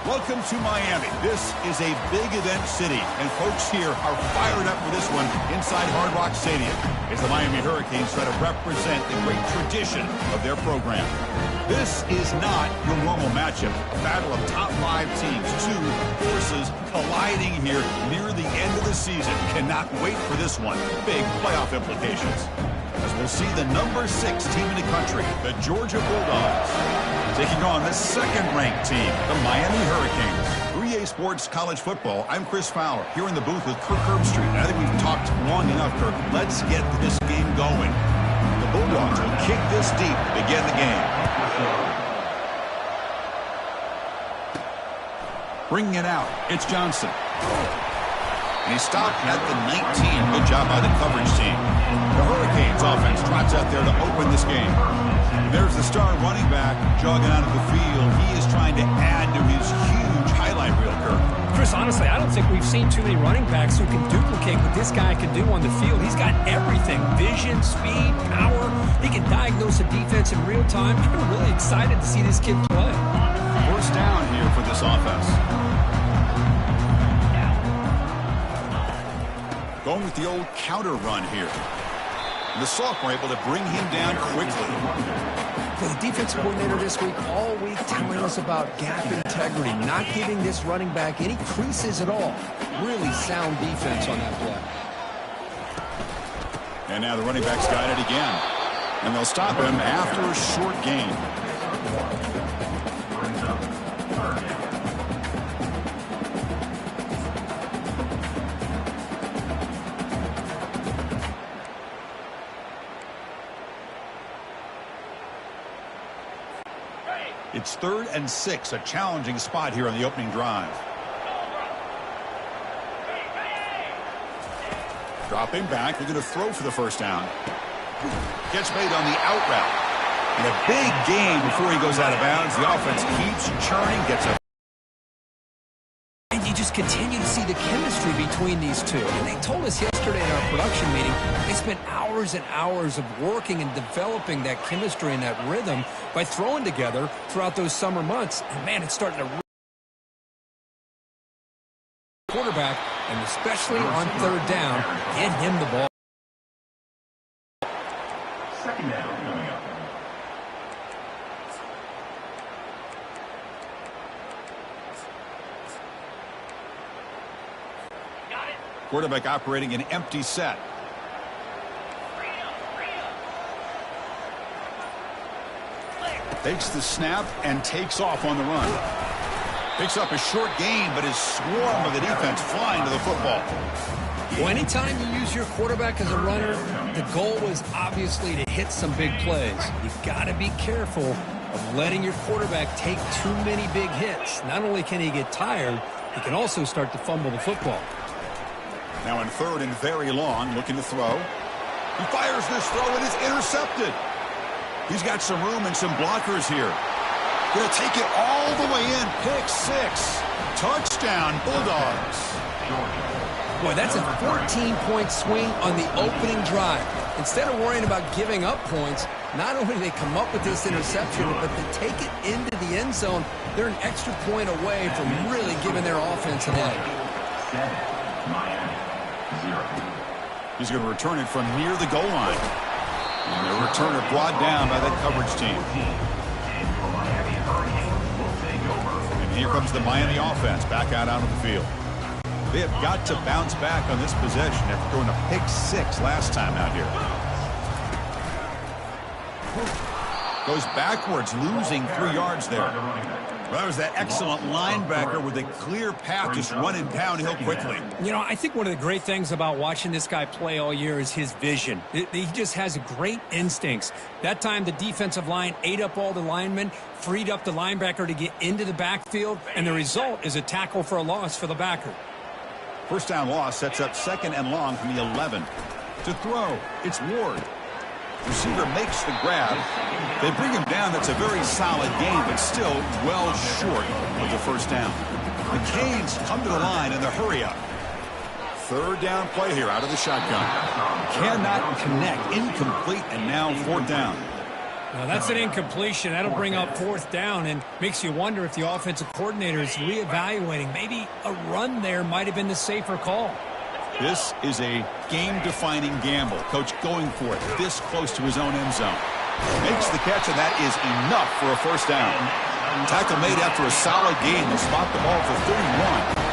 Welcome to Miami. This is a big event city, and folks here are fired up for this one inside Hard Rock Stadium as the Miami Hurricanes try to represent the great tradition of their program. This is not your normal matchup. A battle of top 5 teams, 2 forces colliding here near the end of the season. Cannot wait for this one. Big playoff implications. As we'll see the number 6 team in the country, the Georgia Bulldogs, taking on the second-ranked team, the Miami Hurricanes. 3A Sports College Football, I'm Chris Fowler, here in the booth with Kirk Herbstreit. I think we've talked long enough, Kirk. Let's get this game going. The Bulldogs will kick this deep to begin the game. Bringing it out, it's Johnson. And he stopped at the 19. Good job by the coverage team. The Hurricanes offense trots out there to open this game. There's the star running back jogging out of the field. He is trying to add to his huge highlight reel, Kirk. Chris, honestly, I don't think we've seen too many running backs who can duplicate what this guy can do on the field. He's got everything: vision, speed, power. He can diagnose a defense in real time. I'm really excited to see this kid play. First down here for this offense. Going with the old counter run here. And the sophomore able to bring him down quickly. For the defensive coordinator this week, all week telling us about gap integrity, not giving this running back any creases at all. Really sound defense on that play. And now the running back's got it again. And they'll stop him after a short gain. It's 3rd and 6, a challenging spot here on the opening drive. Dropping back, they're going to throw for the first down. Gets made on the out route. And a big gain before he goes out of bounds. The offense keeps churning, gets a... And you just continue to see the chemistry between these two. And they told us yesterday in our production meeting, they spent hours and hours of working and developing that chemistry and that rhythm by throwing together throughout those summer months. And man, it's starting to quarterback, and especially on 3rd down, get him the ball. Second down coming up. Quarterback operating an empty set. Takes the snap and takes off on the run. Picks up a short gain, but his swarm of the defense flying to the football. Well, anytime you use your quarterback as a runner, the goal is obviously to hit some big plays. You've got to be careful of letting your quarterback take too many big hits. Not only can he get tired, he can also start to fumble the football. Now in 3rd and very long, looking to throw. He fires this throw and is intercepted. He's got some room and some blockers here. Going to take it all the way in. Pick 6. Touchdown, Bulldogs. Boy, that's a 14-point swing on the opening drive. Instead of worrying about giving up points, not only do they come up with this interception, but they take it into the end zone. They're an extra point away from really giving their offense an edge. He's going to return it from near the goal line. And the returner brought down by that coverage team. And here comes the Miami offense back out onto the field. They have got to bounce back on this possession after throwing a pick 6 last time out here. Goes backwards, losing 3 yards there. Well, that was that excellent linebacker with a clear path just running downhill quickly. You know, I think one of the great things about watching this guy play all year is his vision. He just has great instincts. That time the defensive line ate up all the linemen, freed up the linebacker to get into the backfield, and the result is a tackle for a loss for the backer. First down loss sets up 2nd and long from the 11. To throw, it's Ward. Receiver makes the grab. They bring him down. That's a very solid gain, but still well short of the first down. The Canes come to the line in the hurry up. 3rd down play here out of the shotgun. Cannot connect. Incomplete, and now 4th down. Now that's an incompletion. That'll bring up fourth down and makes you wonder if the offensive coordinator is reevaluating. Maybe a run there might have been the safer call. This is a game-defining gamble. Coach going for it this close to his own end zone. Makes the catch, and that is enough for a first down. Tackle made after a solid gain. They spot the ball for 31.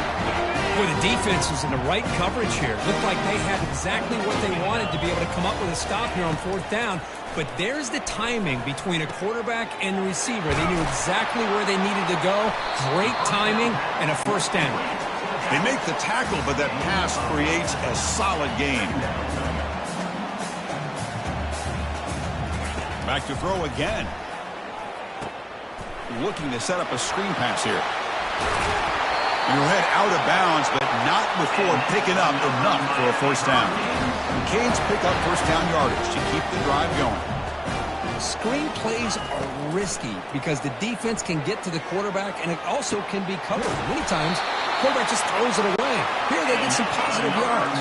Boy, the defense was in the right coverage here. Looked like they had exactly what they wanted to be able to come up with a stop here on fourth down. But there's the timing between a quarterback and the receiver. They knew exactly where they needed to go. Great timing and a first down. They make the tackle, but that pass creates a solid gain. Back to throw again. Looking to set up a screen pass here. Your head out of bounds, but not before picking up enough for a first down. The Canes pick up first down yardage to keep the drive going. Screen plays are risky because the defense can get to the quarterback, and it also can be covered. Many times, the quarterback just throws it away. Here they get some positive yards.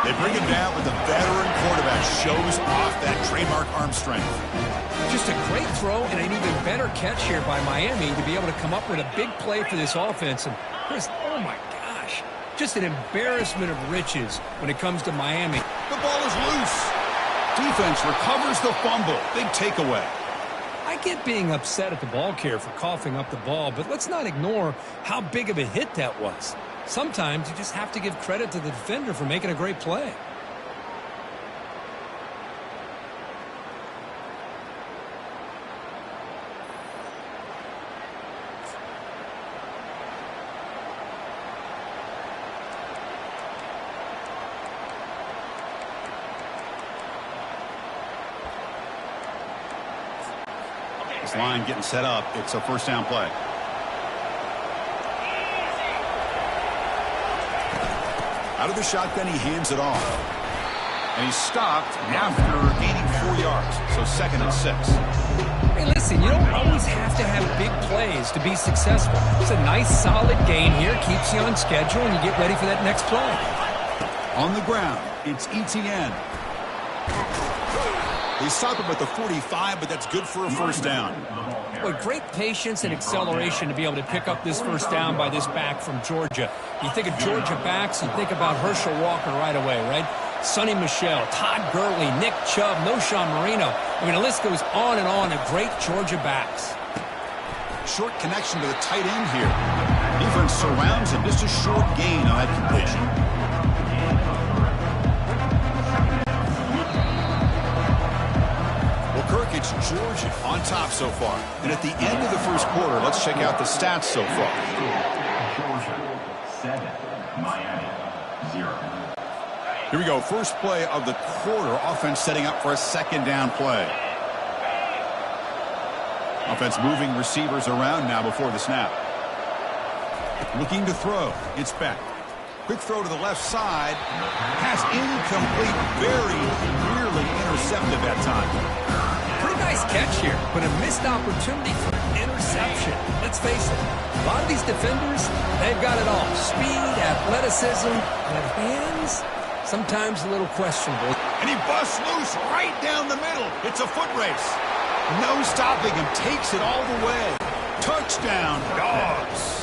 They bring him down, but the veteran quarterback shows off that trademark arm strength. Just a great throw and an even better catch here by Miami to be able to come up with a big play for this offense. And Chris, oh my gosh, just an embarrassment of riches when it comes to Miami. The ball is loose. Defense recovers the fumble. Big takeaway. I get being upset at the ball carrier for coughing up the ball, but let's not ignore how big of a hit that was. Sometimes you just have to give credit to the defender for making a great play. This line getting set up. It's a first down play. Out of the shotgun, he hands it off. And he's stopped after gaining 4 yards. So 2nd and 6. Hey, listen, you don't always have to have big plays to be successful. It's a nice, solid gain here. Keeps you on schedule, and you get ready for that next play. On the ground, it's Etienne. They stop him at the 45, but that's good for a first down. Boy, great patience and acceleration to be able to pick up this first down by this back from Georgia. You think of Georgia backs, you think about Herschel Walker right away, right? Sonny Michel, Todd Gurley, Nick Chubb, Noshawn Marino. I mean, the list goes on and on of great Georgia backs. Short connection to the tight end here. Defense surrounds him. Just a short gain on that completion. Kirk, it's Georgia on top so far. And at the end of the first quarter, let's check out the stats so far. Georgia 7, Miami 0. Here we go. First play of the quarter. Offense setting up for a second down play. Offense moving receivers around now before the snap. Looking to throw. It's Beck. Quick throw to the left side. Pass incomplete. Very nearly intercepted that time. Nice catch here, but a missed opportunity for interception. Let's face it, a lot of these defenders, they've got it all. Speed, athleticism, but hands, sometimes a little questionable. And he busts loose right down the middle. It's a foot race. No stopping him. Takes it all the way. Touchdown, Dogs.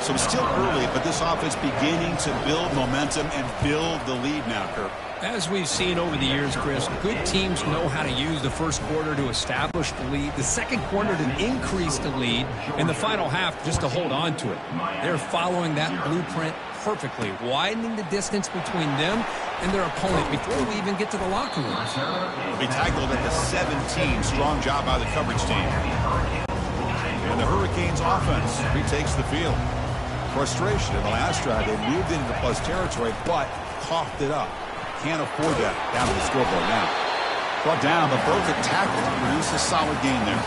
So still early, but this offense beginning to build momentum and build the lead now, Kirk. As we've seen over the years, Chris, good teams know how to use the first quarter to establish the lead, the second quarter to increase the lead, and the final half just to hold on to it. They're following that blueprint perfectly, widening the distance between them and their opponent before we even get to the locker rooms. Be tackled at the 17. Strong job by the coverage team. And the Hurricanes offense retakes the field. Frustration in the last drive. They moved into plus territory, but coughed it up. Can't afford that down to the scoreboard now. Brought down, but broke a tackle to produce a solid gain there.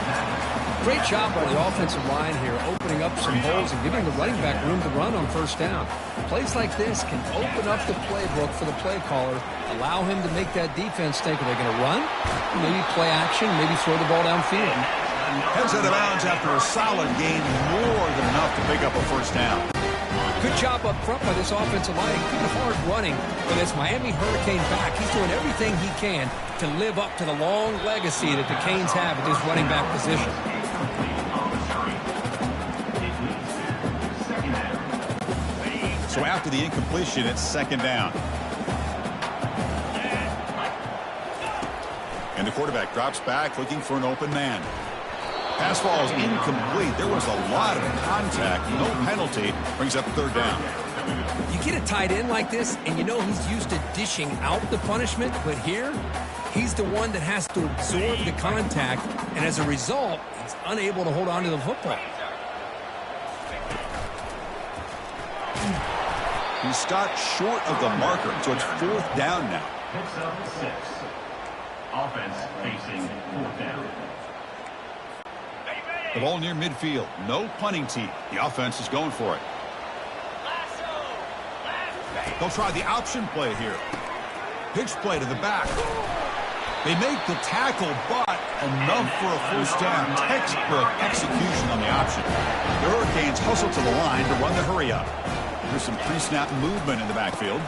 Great job by the offensive line here, opening up some holes and giving the running back room to run on first down. Plays like this can open up the playbook for the play caller, allow him to make that defense think, are they going to run? Maybe play action, maybe throw the ball downfield. Heads out of bounds after a solid gain, more than enough to pick up a first down. Good job up front by this offensive line. Good hard running for this Miami Hurricane back. He's doing everything he can to live up to the long legacy that the Canes have at this running back position. So after the incompletion, it's second down. And the quarterback drops back looking for an open man. Pass falls incomplete. There was a lot of contact. No penalty. Brings up third down. You get a tight end like this, and you know he's used to dishing out the punishment, but here, he's the one that has to absorb the contact, and as a result, he's unable to hold on to the football. He stopped short of the marker, so it's fourth down now. Picks up 6. Offense facing fourth down. The ball near midfield. No punting team. The offense is going for it. They'll try the option play here. Pitch play to the back. They make the tackle, but enough for a first down. Textbook execution on the option. The Hurricanes hustle to the line to run the hurry up. There's some pre-snap movement in the backfield.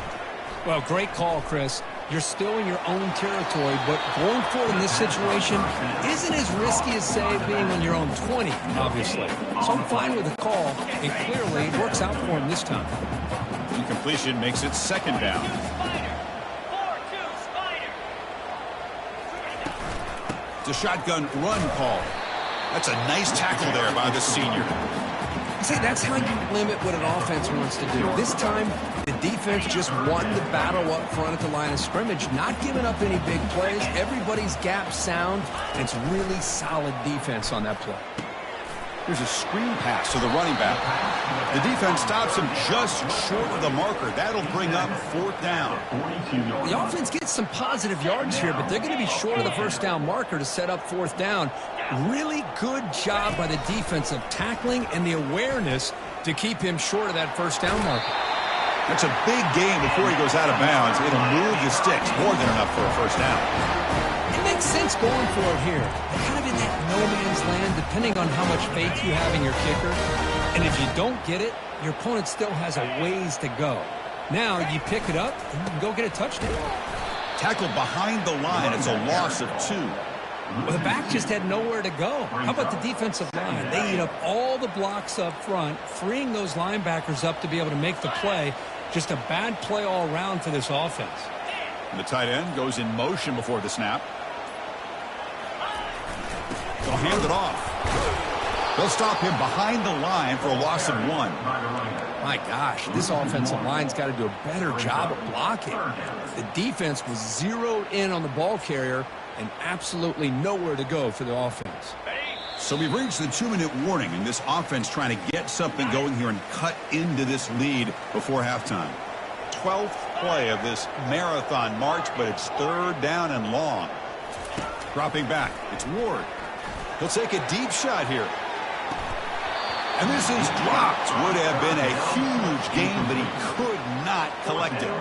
Well, great call, Chris. You're still in your own territory, but going forward in this situation isn't as risky as, say, being on your own 20, obviously. So I'm fine with the call, and clearly it works out for him this time. Incompletion makes it second down. It's a shotgun run call. That's a nice tackle there by the senior. See, that's how you limit what an offense wants to do. This time, the defense just won the battle up front at the line of scrimmage, not giving up any big plays. Everybody's gap sound, and it's really solid defense on that play. Here's a screen pass to the running back. The defense stops him just short of the marker. That'll bring up fourth down. The offense gets some positive yards here, but they're going to be short of the first down marker to set up fourth down. Really good job by the defense of tackling and the awareness to keep him short of that first down marker. That's a big gain before he goes out of bounds. It'll move the sticks more than enough for a first down. It makes sense going for it here. They're kind of in that no man's land, depending on how much faith you have in your kicker. And if you don't get it, your opponent still has a ways to go. Now you pick it up and you can go get a touchdown. Tackled behind the line. It's a loss of 2. Well, the back just had nowhere to go. How about the defensive line? They eat up all the blocks up front, freeing those linebackers up to be able to make the play. Just a bad play all around for this offense. And the tight end goes in motion before the snap. They'll hand it off. They'll stop him behind the line for a loss of 1. My gosh, this offensive line's got to do a better job of blocking. The defense was zeroed in on the ball carrier and absolutely nowhere to go for the offense. So we've reached the 2-minute warning, and this offense trying to get something going here and cut into this lead before halftime. 12th play of this marathon march, but it's third down and long. Dropping back, it's Ward. He'll take a deep shot here. And this is dropped. Would have been a huge gain, but he could not collect it.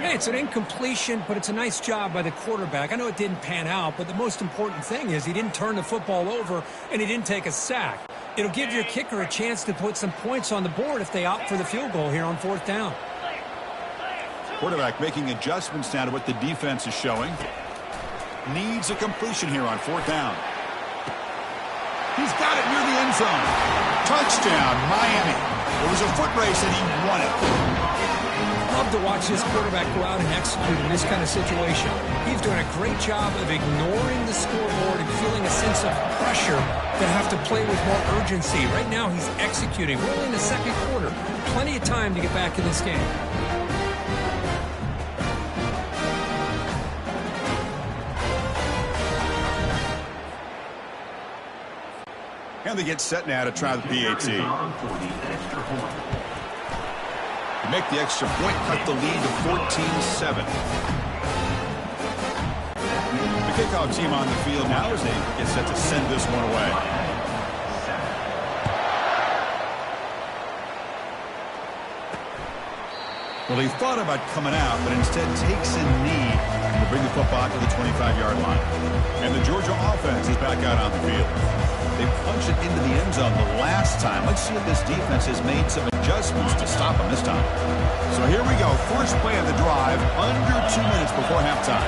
Hey, it's an incompletion, but it's a nice job by the quarterback. I know it didn't pan out, but the most important thing is he didn't turn the football over and he didn't take a sack. It'll give your kicker a chance to put some points on the board if they opt for the field goal here on fourth down. Quarterback making adjustments now to what the defense is showing. Needs a completion here on fourth down. He's got it near the end zone. Touchdown, Miami. It was a foot race and he won it. Love to watch this quarterback go out and execute in this kind of situation. He's doing a great job of ignoring the scoreboard and feeling a sense of pressure to have to play with more urgency. Right now he's executing. We're only in the second quarter. Plenty of time to get back in this game. And they get set now to try the PAT. Make the extra point, cut the lead to 14-7. The kickoff team on the field now as they get set to send this one away. Well, he thought about coming out, but instead takes a knee and will bring the football to the 25-yard line. And the Georgia offense is back out on the field. They punched it into the end zone the last time. Let's see if this defense has made some adjustments to stop them this time. So here we go. First play of the drive, under 2 minutes before halftime.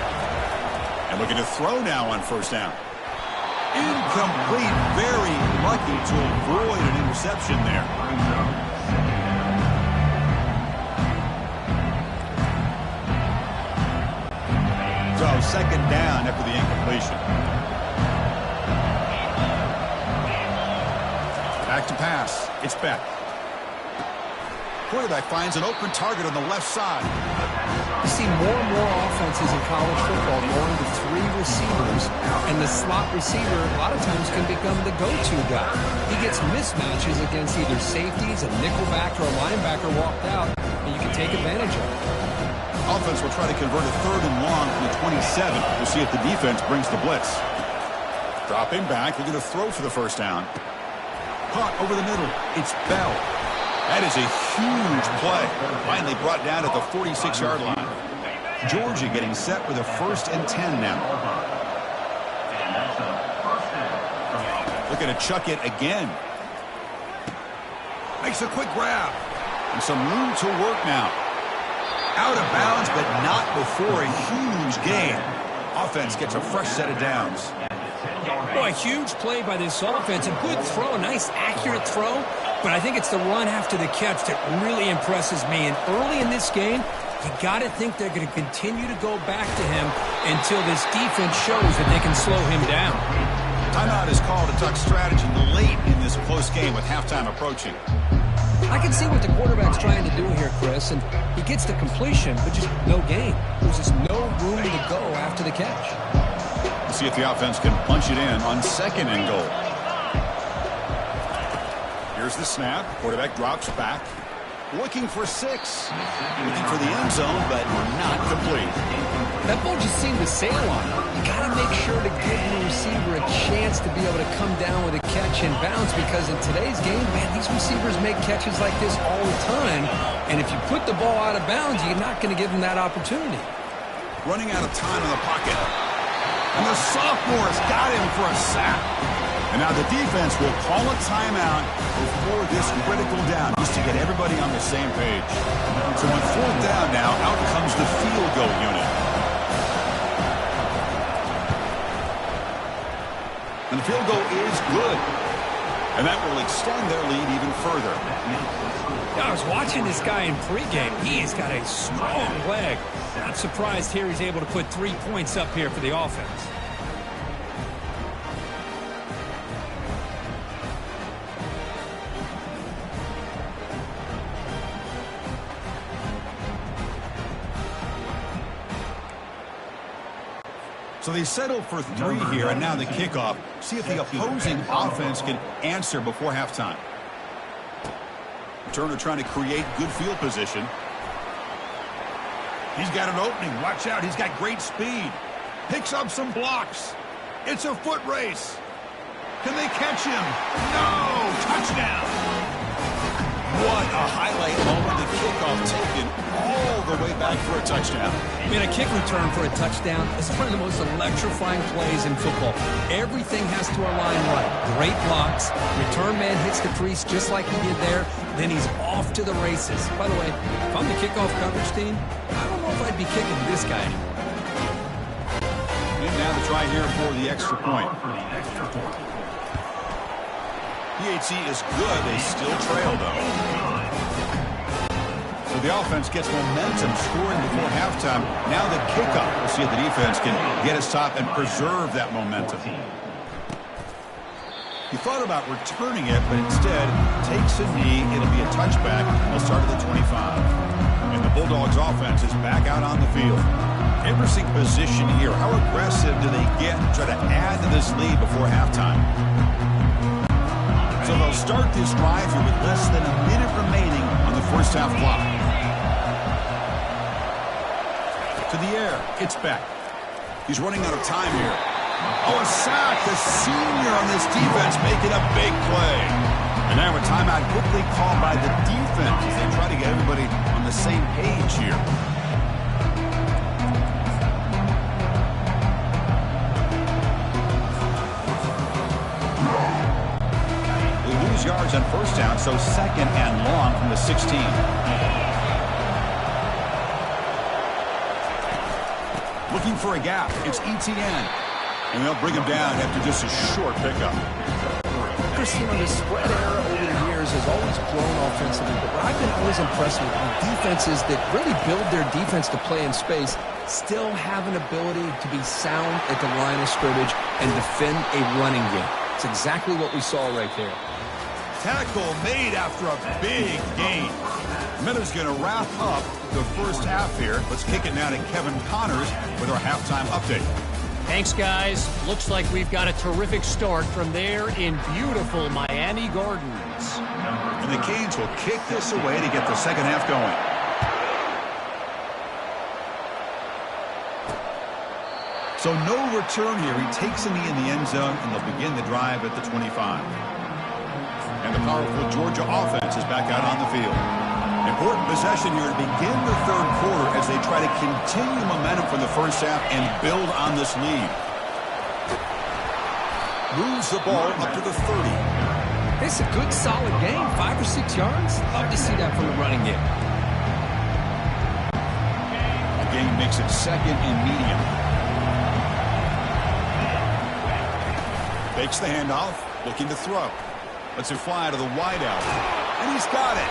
And looking to throw now on first down. Incomplete. Very lucky to avoid an interception there. So second down after the incompletion. Back to pass. It's Beck. Quarterback finds an open target on the left side. You see more and more offenses in college football going to 3 receivers, and the slot receiver a lot of times can become the go-to guy. He gets mismatches against either safeties, a nickelback, or a linebacker walked out, and you can take advantage of it. Offense will try to convert a 3rd and long from the 27. We'll see if the defense brings the blitz. Dropping back, looking to throw for the first down. Caught over the middle. It's Bell. That is a huge play. Finally brought down at the 46-yard line. Georgia getting set with a 1st and 10 now. Looking to chuck it again. Makes a quick grab. And some room to work now. Out of bounds, but not before a huge gain. Offense gets a fresh set of downs. Boy, a huge play by this offense. A good throw, a nice accurate throw. But I think it's the run after the catch that really impresses me. And early in this game, you got to think they're going to continue to go back to him until this defense shows that they can slow him down. Timeout is called to talk strategy late in this close game with halftime approaching. I can see what the quarterback's trying to do here, Chris, and he gets the completion, but just no gain. There's just no room to go after the catch. We'll see if the offense can punch it in on 2nd and goal. Here's the snap. Quarterback drops back. Looking for 6. Looking for the end zone, but not complete. That ball just seemed to sail on him. You got to make sure to give the receiver a chance to be able to come down with a catch and bounce, because in today's game, man, these receivers make catches like this all the time. And if you put the ball out of bounds, you're not going to give them that opportunity. Running out of time in the pocket. And the sophomore has got him for a sack. And now the defense will call a timeout before this critical down, just to get everybody on the same page. So on 4th down now, out comes the field goal unit. And the field goal is good. And that will extend their lead even further. I was watching this guy in pregame. He's got a strong leg. Not surprised here he's able to put 3 points up here for the offense. So they settle for 3 here, and now the kickoff. See if the opposing offense can answer before halftime. Turner trying to create good field position. He's got an opening. Watch out. He's got great speed. Picks up some blocks. It's a foot race. Can they catch him? No! Touchdown! What a highlight moment. The kickoff taken all the way back for a touchdown. I mean, a kick return for a touchdown is one of the most electrifying plays in football. Everything has to align right. Great blocks. Return man hits the crease just like he did there. Then he's off to the races. By the way, if I'm the kickoff coverage team, I don't know if I'd be kicking this guy anymore. And now the try here for the extra point. PHC is good. They still trail, though. So the offense gets momentum scoring before halftime. Now the kickoff. We'll see if the defense can get a stop and preserve that momentum. He thought about returning it, but instead takes a knee. It'll be a touchback. They'll start at the 25. And the Bulldogs offense is back out on the field. Interesting position here. How aggressive do they get to try to add to this lead before halftime? So they'll start this drive here with less than a minute remaining on the first half clock. To the air, it's Beck. He's running out of time here. Oh, a sack. The senior on this defense making a big play. And now a timeout quickly called by the defense as they try to get everybody on the same page here. represent first down, so second and long from the 16. Looking for a gap. It's ETN. And they'll bring him down after just a short pickup. Chris, the spread era over the years has always grown offensively, but what I've been always impressed with defenses that really build their defense to play in space still have an ability to be sound at the line of scrimmage and defend a running game. It's exactly what we saw right there. Tackle made after a big gain. Miller's going to wrap up the first half here. Let's kick it now to Kevin Connors with our halftime update. Thanks, guys. Looks like we've got a terrific start from there in beautiful Miami Gardens. And the Canes will kick this away to get the second half going. So no return here. He takes a knee in the end zone, and they'll begin the drive at the 25. And the powerful Georgia offense is back out on the field. Important possession here to begin the third quarter as they try to continue momentum from the first half and build on this lead. Moves the ball up to the 30. It's a good, solid game. 5 or 6 yards. Love to see that from the running game. The game makes it second and medium. Fakes the handoff, looking to throw. Lets it fly to the wideout. And he's got it.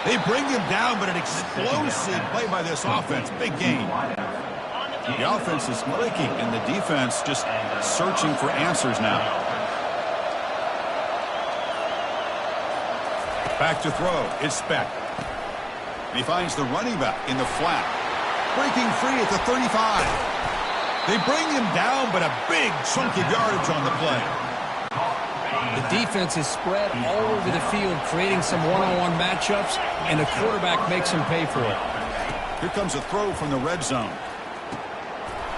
They bring him down, but an explosive play by this offense. Big gain. The offense is clicking, and the defense just searching for answers now. Back to throw. It's Beck. And he finds the running back in the flat. Breaking free at the 35. They bring him down, but a big chunk of yardage on the play. The defense is spread all over the field, creating some one-on-one matchups, and the quarterback makes him pay for it. Here comes a throw from the red zone.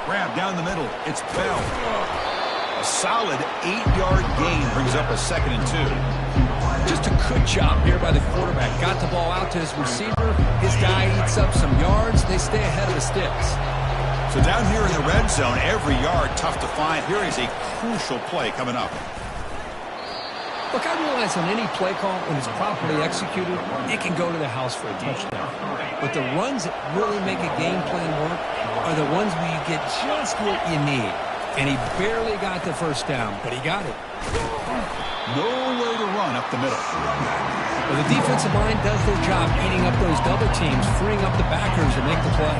Grab down the middle. It's Bell. A solid 8-yard gain brings up a 2nd and 2. Just a good job here by the quarterback. Got the ball out to his receiver. His guy eats up some yards. They stay ahead of the sticks. So down here in the red zone, every yard tough to find. Here is a crucial play coming up. Look, I realize on any play call, when it's properly executed, it can go to the house for a touchdown. But the runs that really make a game plan work are the ones where you get just what you need. And he barely got the first down, but he got it. Nowhere to run up the middle. Well, the defensive line does their job eating up those double teams, freeing up the backers to make the play.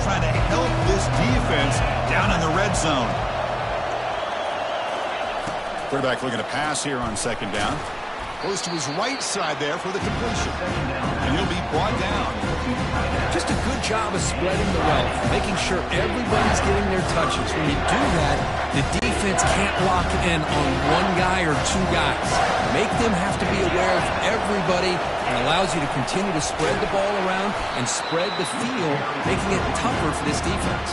Trying to help this defense down in the red zone. Quarterback looking to pass here on second down. Goes to his right side there for the completion. And he'll be brought down. Just a good job of spreading the wealth, making sure everybody's getting their touches. When you do that, the defense can't lock in on one guy or two guys. Make them have to be aware of everybody, and allows you to continue to spread the ball around and spread the field, making it tougher for this defense.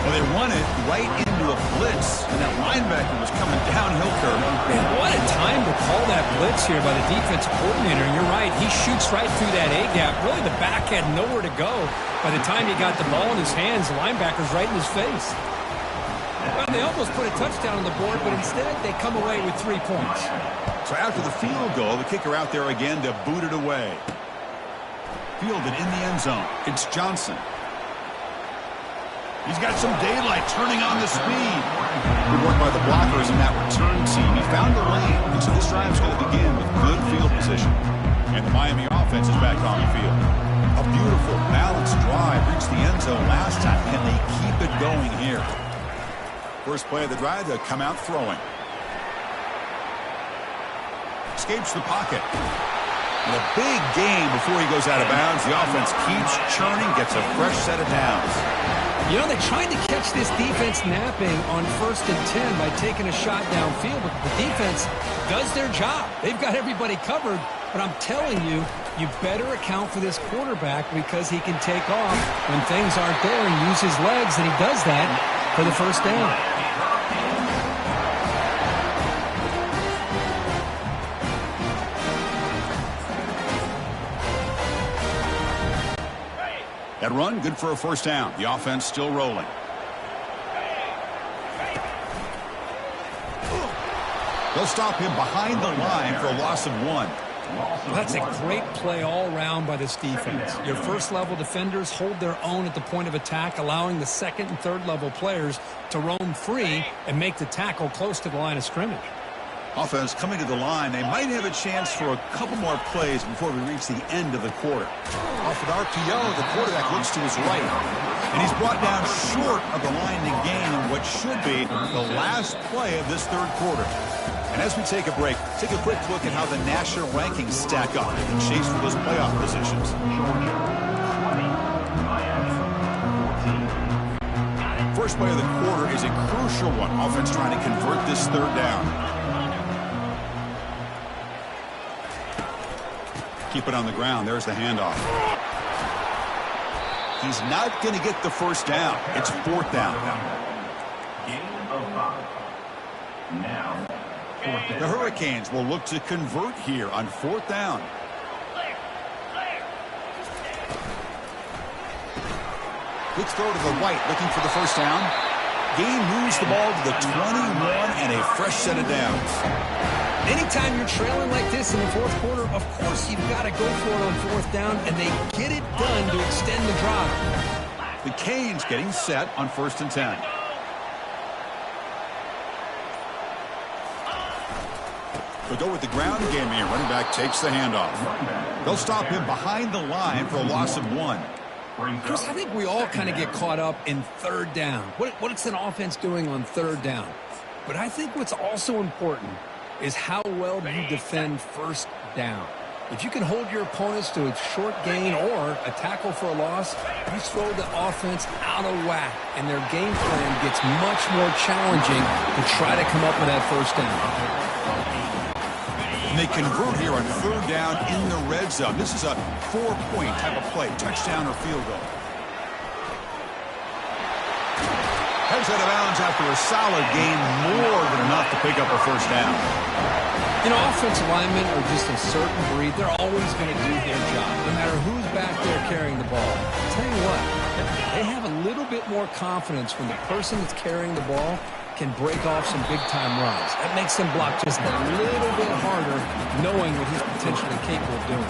Well, they run it right into a blitz, and that linebacker was coming downhill curve. Man, what a time to call that blitz here by the defensive coordinator. And you're right, he shoots right through that A-gap. Really, the back had nowhere to go. By the time he got the ball in his hands, the linebacker's right in his face. Well, they almost put a touchdown on the board, but instead they come away with 3 points. So after the field goal, the kicker out there again to boot it away. Fielded in the end zone. It's Johnson. He's got some daylight, turning on the speed. Good work by the blockers in that return team. He found the lane, and so this drive is going to begin with good field position. And the Miami offense is back on the field. A beautiful, balanced drive. Reached the end zone last time. Can they keep it going here? First play of the drive to come out throwing. Escapes the pocket. And a big gain before he goes out of bounds. The offense keeps churning, gets a fresh set of downs. You know, they tried to catch this defense napping on 1st and 10 by taking a shot downfield, but the defense does their job. They've got everybody covered, but I'm telling you, you better account for this quarterback because he can take off when things aren't there and use his legs, and he does that for the first down. That run, good for a first down. The offense still rolling. They'll stop him behind the line for a loss of 1. That's a great play all around by this defense. Your first-level defenders hold their own at the point of attack, allowing the second and third-level players to roam free and make the tackle close to the line of scrimmage. Offense coming to the line. They might have a chance for a couple more plays before we reach the end of the quarter. Off an RPO, the quarterback looks to his right. And he's brought down short of the line to gain in what should be the last play of this third quarter. And as we take a break, take a quick look at how the national rankings stack up in the chase for those playoff positions. First play of the quarter is a crucial one. Offense trying to convert this third down. Keep it on the ground. There's the handoff. He's not going to get the first down. It's fourth down. Gain of 5. Now, fourth down. The Hurricanes will look to convert here on fourth down. Quick throw to the right, looking for the first down. Gain moves the ball to the 21 and a fresh set of downs. Anytime you're trailing like this in the fourth quarter, of course you've got to go for it on fourth down, and they get it done to extend the drive. The Canes getting set on 1st and 10. They'll go with the ground game here. Running back takes the handoff. They'll stop him behind the line for a loss of 1. Chris, I think we all kind of get caught up in third down. What's an offense doing on third down? But I think what's also important is how well you defend first down. If you can hold your opponents to a short gain or a tackle for a loss, you throw the offense out of whack, and their game plan gets much more challenging to try to come up with that first down. And they convert here on third down in the red zone. This is a 4-point type of play, touchdown or field goal. Heads out of bounds after a solid gain, more than enough to pick up a first down. You know, offensive linemen are just a certain breed. They're always going to do their job, no matter who's back there carrying the ball. I'll tell you what, they have a little bit more confidence when the person that's carrying the ball can break off some big-time runs. That makes them block just a little bit harder, knowing what he's potentially capable of doing.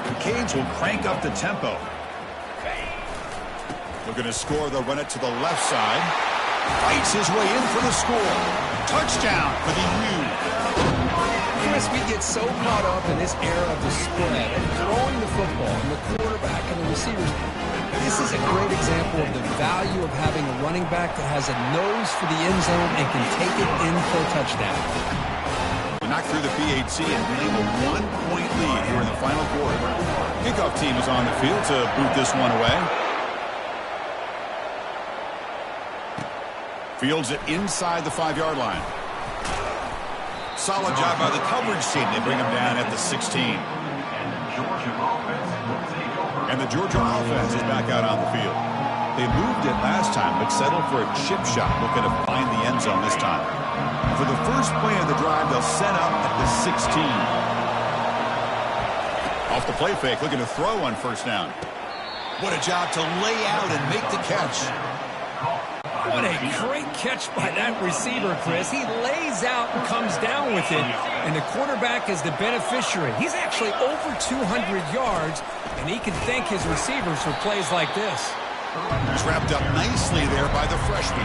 The Canes will crank up the tempo. Looking to score, they'll run it to the left side. Fights his way in for the score. Touchdown for the U. Chris, we get so caught up in this era of the spread and throwing the football and the quarterback and the receivers. This is a great example of the value of having a running back that has a nose for the end zone and can take it in for a touchdown. We'll knock through the PHC and claim a 1-point lead here in the final quarter. Kickoff team is on the field to boot this one away. Fields it inside the 5-yard line. Solid job by the coverage team. They bring him down at the 16. And the Georgia offense is back out on the field. They moved it last time, but settled for a chip shot, looking to find the end zone this time. For the first play of the drive, they'll set up at the 16. Off the play fake, looking to throw on first down. What a job to lay out and make the catch. What a great catch by that receiver, Chris. He lays out and comes down with it, and the quarterback is the beneficiary. He's actually over 200 yards, and he can thank his receivers for plays like this. It's wrapped up nicely there by the freshman.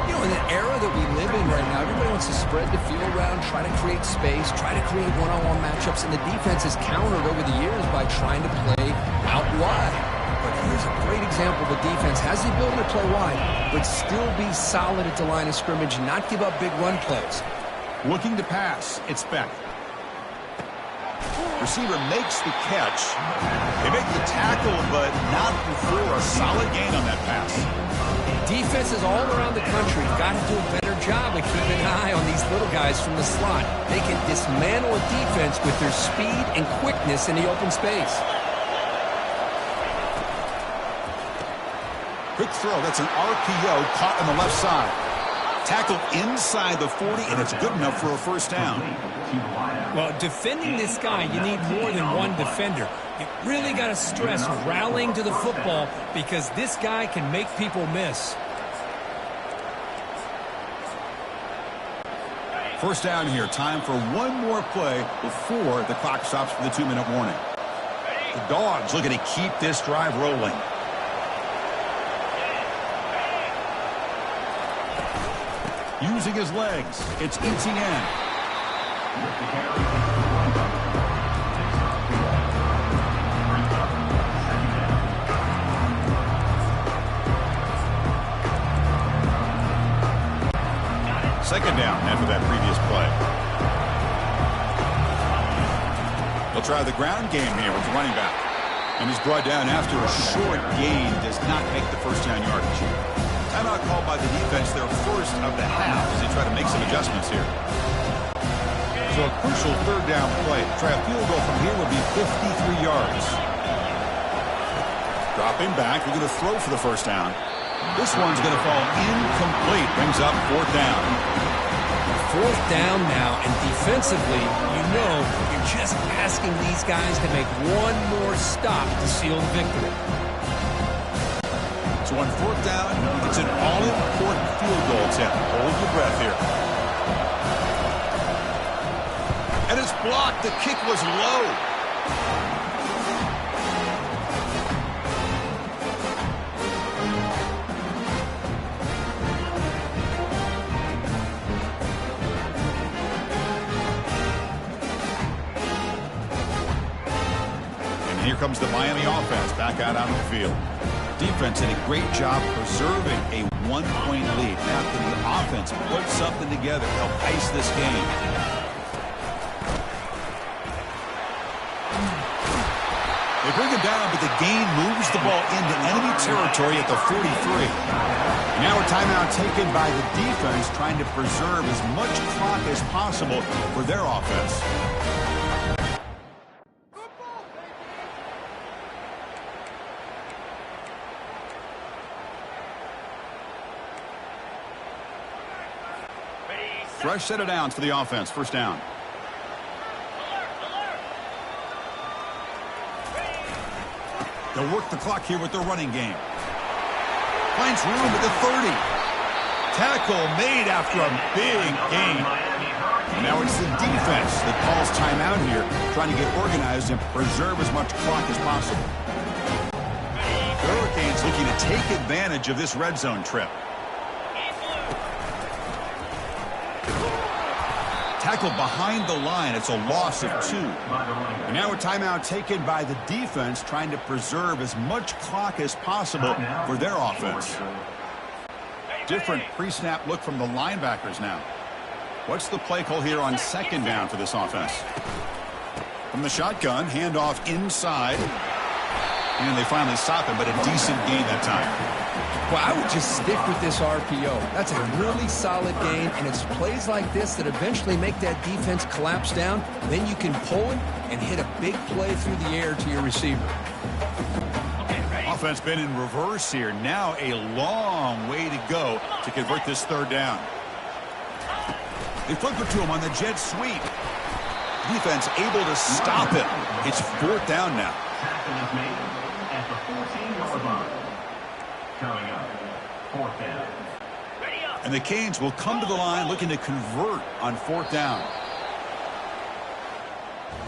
You know, in the era that we live in right now, everybody wants to spread the field around, try to create space, try to create one-on-one matchups, and the defense has countered over the years by trying to play out wide. But here's a great example. The defense has the ability to play wide, but still be solid at the line of scrimmage, not give up big run plays. Looking to pass, it's Beck. Receiver makes the catch. They make the tackle, but not before a solid gain on that pass. Defenses all around the country have got to do a better job of keeping an eye on these little guys from the slot. They can dismantle a defense with their speed and quickness in the open space. Quick throw. That's an RPO caught on the left side. Tackle inside the 40, and it's good enough for a first down. Well, defending this guy, you need more than one defender. You really got to stress rallying to the football because this guy can make people miss. First down here. Time for one more play before the clock stops for the 2-minute warning. The Dogs looking to keep this drive rolling. Using his legs, it's Ncaa. Second down after that previous play. They'll try the ground game here with the running back. And he's brought down after a short gain. Does not make the first down yardage. Timeout called by the defense, their first of the half, as they try to make some adjustments here. So a crucial third down play. Try a field goal from here would be 53 yards. Dropping back. We're going to throw for the first down. This one's going to fall incomplete. Brings up fourth down. Fourth down now, and defensively, you know you're just asking these guys to make one more stop to seal the victory. So on fourth down, it's an all-important field goal attempt. Hold your breath here. And it's blocked. The kick was low. Here comes the Miami offense back out on the field. Defense did a great job preserving a one-point lead. Now can the offense put something together to help ice this game? They bring it down, but the gain moves the ball into enemy territory at the 43. Now a timeout taken by the defense, trying to preserve as much clock as possible for their offense. Fresh set of downs for the offense. First down. They'll work the clock here with their running game. Finds room at the 30. Tackle made after a big gain. And now it's the defense that calls timeout here, trying to get organized and preserve as much clock as possible. The Hurricanes looking to take advantage of this red zone trip. Tackle behind the line. It's a loss of 2. And now a timeout taken by the defense, trying to preserve as much clock as possible for their offense. Different pre-snap look from the linebackers now. What's the play call here on second down for this offense? From the shotgun, handoff inside. And they finally stop him, but a decent gain that time. Well, I would just stick with this RPO. That's a really solid gain, and it's plays like this that eventually make that defense collapse down. Then you can pull it and hit a big play through the air to your receiver. Offense been in reverse here. Now a long way to go to convert this third down. They flip it to him on the jet sweep. Defense able to stop him. It's fourth down now. Tackle is made at the 14-yard line. Coming up, fourth down. And the Canes will come to the line looking to convert on fourth down.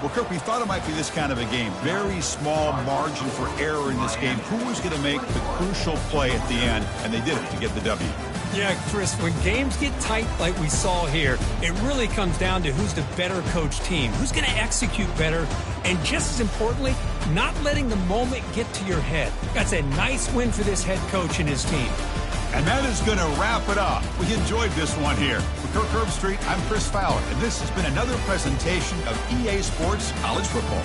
Well, Kirk, we thought it might be this kind of a game. Very small margin for error in this game. Who was going to make the crucial play at the end? And they did it to get the W. Yeah, Chris, when games get tight like we saw here, it really comes down to who's the better coach team, who's going to execute better, and just as importantly, not letting the moment get to your head. That's a nice win for this head coach and his team. And that is going to wrap it up. We enjoyed this one here. For Kirk Herbstreit, I'm Chris Fowler, and this has been another presentation of EA Sports College Football.